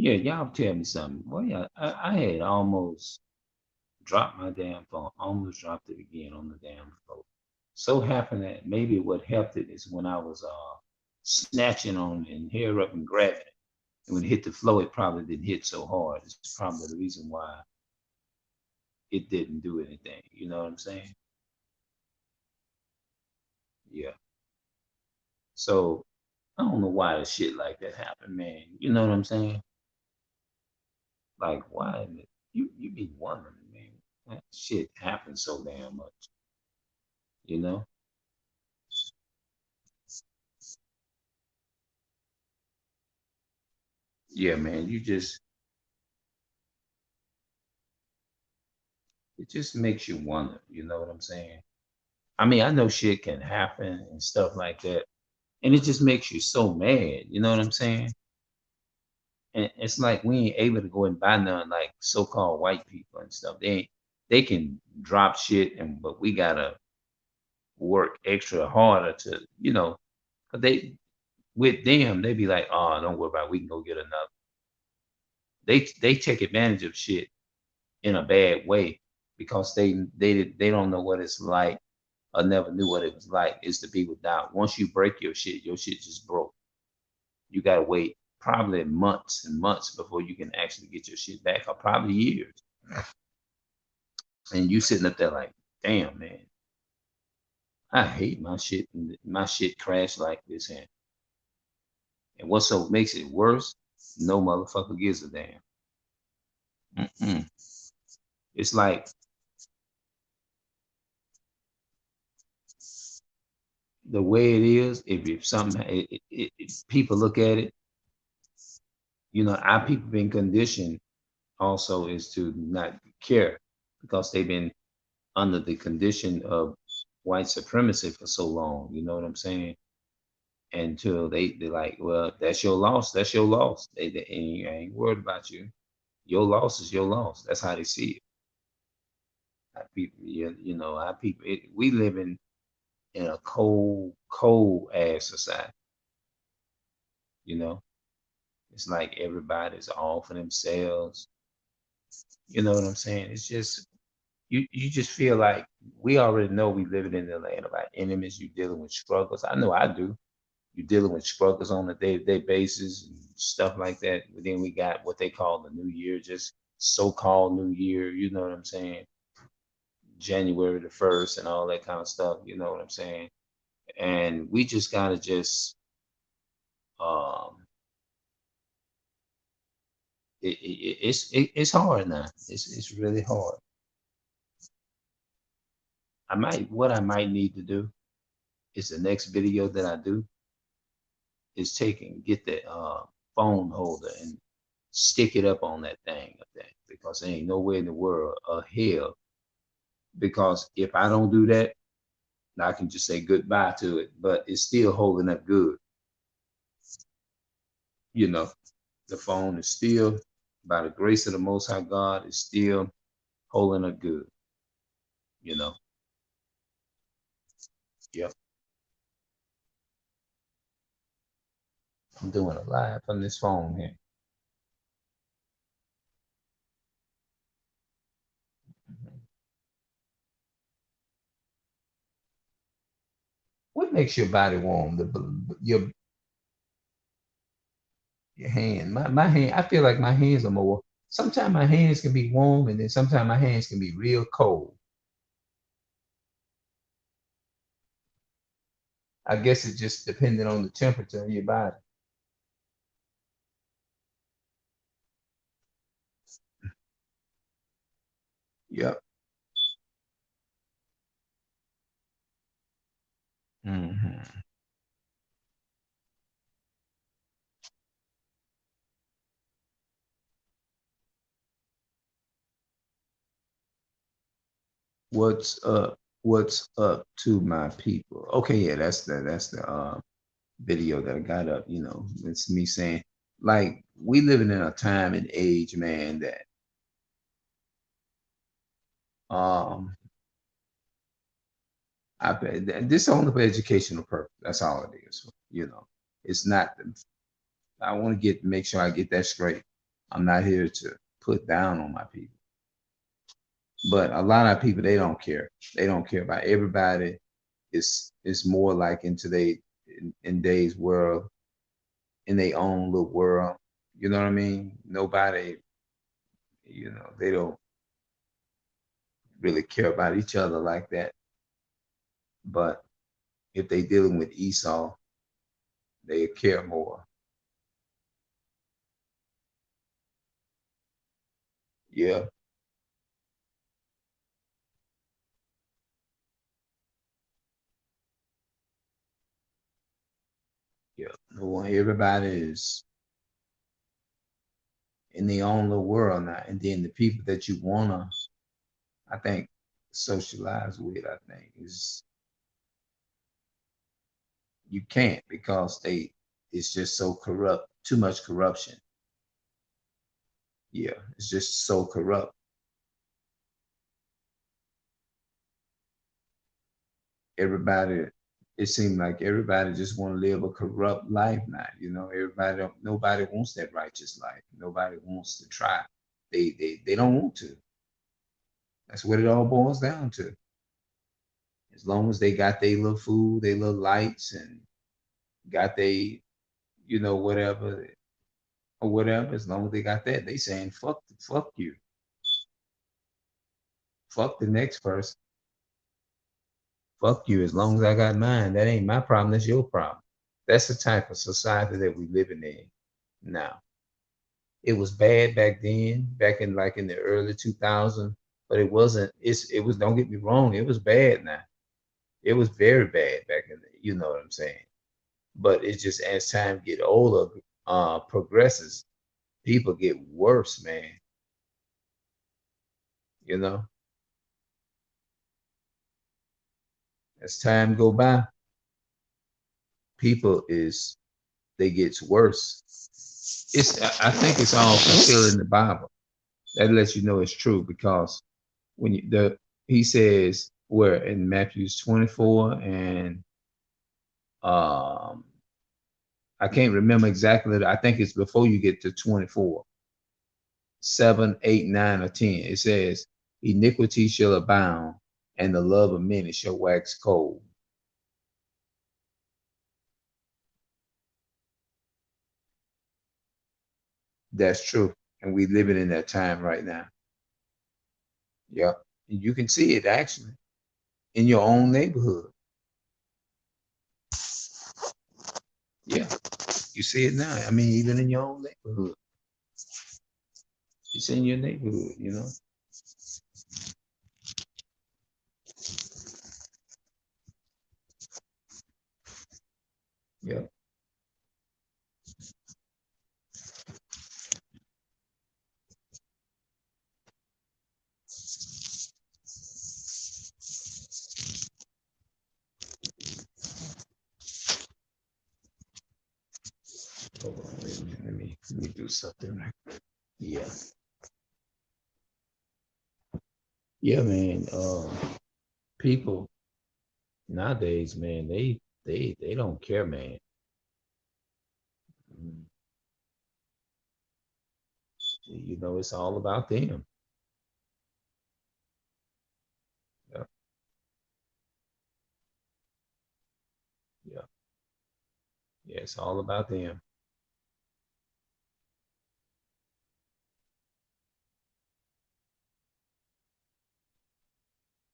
Yeah, y'all tell me something. Well, yeah, I had almost dropped my damn phone, almost dropped it again on the damn floor. So happened that maybe what helped it is when I was snatching on it and hair up and grabbing it. And when it hit the floor, it probably didn't hit so hard. It's probably the reason why it didn't do anything. You know what I'm saying? Yeah. So I don't know why the shit like that happened, man. You know what I'm saying? Like why you be wondering, man. That shit happens so damn much, you know? Yeah, man. It just makes you wonder, you know what I'm saying? I mean, I know shit can happen and stuff like that. And it just makes you so mad, you know what I'm saying? And it's like we ain't able to go and buy none like so-called white people and stuff. They can drop shit and but we gotta work extra harder to, you know, 'cause they with them, they be like, oh, don't worry about it. We can go get another. They take advantage of shit in a bad way because they don't know what it's like or never knew what it was like is to be without. Once you break your shit just broke. You gotta wait probably months and months before you can actually get your shit back, or probably years. And you sitting up there like, damn man, I hate my shit and my shit crashed like this. And what so makes it worse? No motherfucker gives a damn. Mm-mm. It's like the way it is. If something, people look at it, you know, our people been conditioned also is to not care because they've been under the condition of white supremacy for so long. You know what I'm saying? Until they like, well, that's your loss. That's your loss. They ain't worried about you. Your loss is your loss. That's how they see it. Our people, you know, our people. We live in a cold ass society. You know, it's like everybody's all for themselves. You know what I'm saying? It's just you just feel like we already know we living in the land of our enemies. You dealing with struggles. I know I do. You're dealing with struggles on a day-to-day basis and stuff like that. But then we got what they call the new year, just so-called new year, you know what I'm saying? January the 1st and all that kind of stuff, you know what I'm saying? And we just gotta just um it's hard now. It's really hard. What I might need to do is the next video that I do is get the phone holder and stick it up on that thing up there because there ain't nowhere in the world of hell. Because if I don't do that, I can just say goodbye to it, but it's still holding up good. You know, the phone is still, by the grace of the Most High God, is still holding up good. You know, yep. I'm doing a live from this phone here. What makes your body warm? Your hand. My hand. I feel like my hands are more. Sometimes my hands can be warm, and then sometimes my hands can be real cold. I guess it just depending on the temperature of your body. Yep. Hmm. What's up? What's up to my people? Okay, yeah, that's the video that I got up. You know, it's me saying like we living in a time and age, man, that um this only for educational purpose. That's all it is. You know, it's not. I want to make sure I get that straight. I'm not here to put down on my people. But a lot of people, they don't care. They don't care about everybody. It's more like in today in today's world, in their own little world. You know what I mean? Nobody, they don't really care about each other like that. But if they dealing with Esau, they care more. Yeah, yeah. Well, everybody is in their own little world now. And then the people that you wanna, I think, socialize with, I think, is you can't because it's just so corrupt, too much corruption. Yeah, it's just so corrupt. Everybody, it seems like everybody just want to live a corrupt life now. Nobody wants that righteous life. Nobody wants to try. They don't want to. That's what it all boils down to. As long as they got their little food, their little lights, and got they, whatever or whatever, as long as they got that, they saying fuck you, fuck the next person, fuck you. As long as I got mine, that ain't my problem. That's your problem. That's the type of society that we living in now. It was bad back then, back in like in the early 2000s, but it wasn't. It was. Don't get me wrong. It was bad now. It was very bad back in the. You know what I'm saying? But it's just as time get older, progresses, people get worse, man. You know, as time go by, people is they gets worse. I think it's all fulfilled in the Bible. That lets you know it's true because when he says where in Matthew's 24 and um I can't remember exactly. I think it's before you get to 24, 7, 8, 9, or 10. It says, iniquity shall abound, and the love of many shall wax cold. That's true. And we living in that time right now. Yep. And you can see it actually in your own neighborhood. Yeah. You see it now. I mean, even in your own neighborhood. It's in your neighborhood. Yeah. Hold on, wait a minute. Let me do something right. Yeah. Yeah, man. People nowadays, man, they don't care, man. Mm, it's all about them. Yeah, yeah, yeah. It's all about them.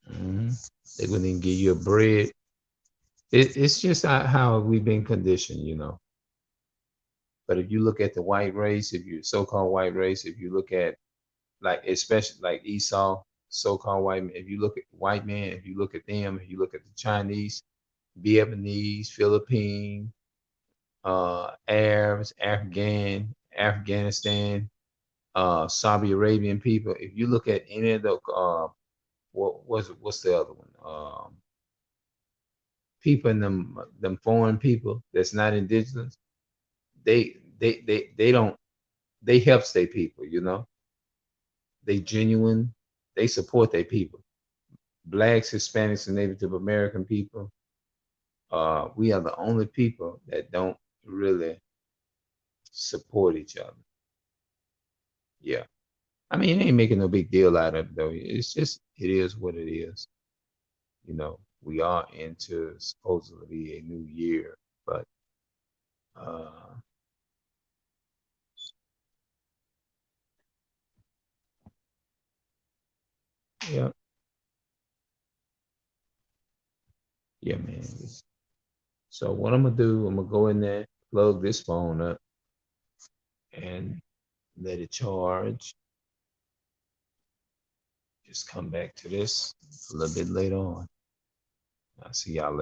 Hmm. They wouldn't even give you a bread. It's just how we've been conditioned. But if you look at the white race, if you so-called white race, if you look at like especially like Esau, so-called white man, if you look at white man, if you look at them, if you look at the Chinese, Vietnamese, Philippine, Arabs, Afghanistan, Saudi Arabian people. If you look at any of the what's the other one? People in them foreign people that's not indigenous, they don't they help their people. They genuine, they support their people. Blacks, Hispanics, and Native American people. We are the only people that don't really support each other. Yeah. I mean, it ain't making no big deal out of it though. It's just it is what it is. We are into supposedly a new year, but uh yeah, yeah, man. So what I'm gonna do, I'm gonna go in there, plug this phone up, and let it charge. Just come back to this a little bit later on. I'll see y'all later.